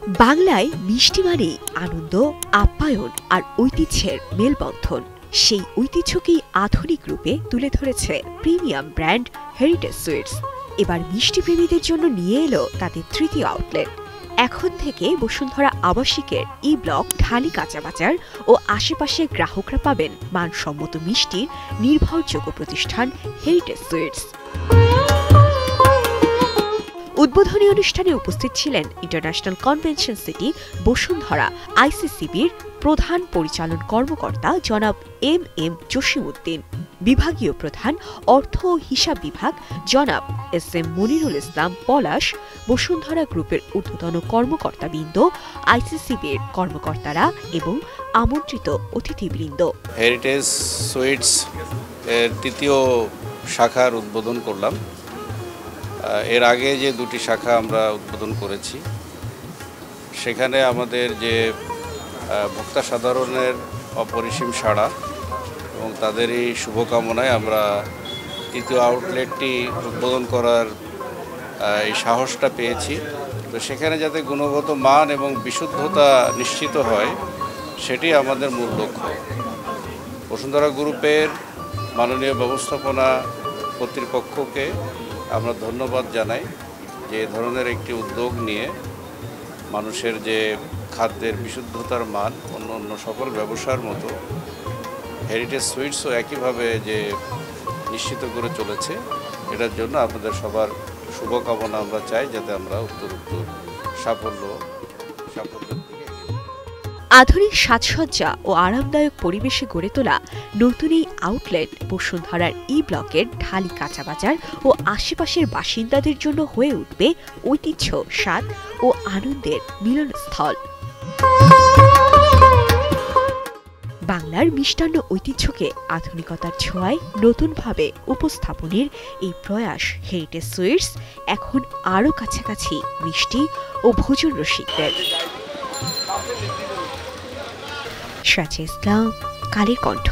বাংলায় মিষ্টি মানে আনন্দ, আপ্যায়ন আর ঐতিহ্যের মেলবন্ধন। সেই ঐতিহ্যকেই আধুনিক রূপে তুলে ধরেছে প্রিমিয়াম ব্র্যান্ড হেরিটেজ সুইটস। এবার মিষ্টি প্রেমীদের জন্য নিয়ে এলো তাদের তৃতীয় আউটলেট। এখন থেকে বসুন্ধরা আবাসিকের ই ব্লক, ঢালি কাঁচাবাজার ও আশেপাশের গ্রাহকরা পাবেন মানসম্মত মিষ্টির নির্ভরযোগ্য প্রতিষ্ঠান হেরিটেজ সুইটস। উদ্বোধনী অনুষ্ঠানে উপস্থিত ছিলেন ইন্টারন্যাশনাল কনভেনশন সিটি বসুন্ধরা আইসিসিবির প্রধান পরিচালন কর্মকর্তা জনাব এম জসিমউদ্দিন, বিভাগীয় প্রধান অর্থ ও হিসাব বিভাগ জনাব SM মনিরুল ইসলাম পলাশ, বসুন্ধরা গ্রুপের ঊর্ধ্বতন কর্মকর্তাবৃন্দ, আইসিসিবির কর্মকর্তারা এবং আমন্ত্রিত অতিথিবৃন্দ। হেরিটেজ সুইটস এর তৃতীয় শাখার উদ্বোধন করলাম। এর আগে যে দুটি শাখা আমরা উদ্বোধন করেছি, সেখানে আমাদের যে ভোক্তা সাধারণের অপরিসীম সাড়া এবং তাদেরই শুভকামনায় আমরা তৃতীয় আউটলেটটি উদ্বোধন করার এই সাহসটা পেয়েছি। তো সেখানে যাতে গুণগত মান এবং বিশুদ্ধতা নিশ্চিত হয়, সেটি আমাদের মূল লক্ষ্য। বসুন্ধরা গ্রুপের মাননীয় ব্যবস্থাপনা কর্তৃপক্ষকে আমরা ধন্যবাদ জানাই যে এ ধরনের একটি উদ্যোগ নিয়ে মানুষের যে খাদ্যের বিশুদ্ধতার মান অন্য সকল ব্যবসার মতো হেরিটেজ সুইটসও একইভাবে যে নিশ্চিত করে চলেছে, এটার জন্য আপনাদের সবার শুভকামনা আমরা চাই, যাতে আমরা উত্তরোত্তর সাফল্যের দিকে। আধুনিক সাজসজ্জা ও আরামদায়ক পরিবেশে গড়ে তোলা নতুন এই আউটলেট বসুন্ধরার ই ব্লকের ঢালি কাঁচাবাজার ও আশেপাশের বাসিন্দাদের জন্য হয়ে উঠবে ঐতিহ্য, স্বাদ ও আনন্দের মিলনস্থল। বাংলার মিষ্টান্ন ঐতিহ্যকে আধুনিকতার ছোঁয়ায় নতুনভাবে উপস্থাপনের এই প্রয়াস হেরিটেজ সুইটস এখন আরও কাছাকাছি মিষ্টি ও ভোজন রসিকদের। সাজে ইসলাম, কালের কণ্ঠ।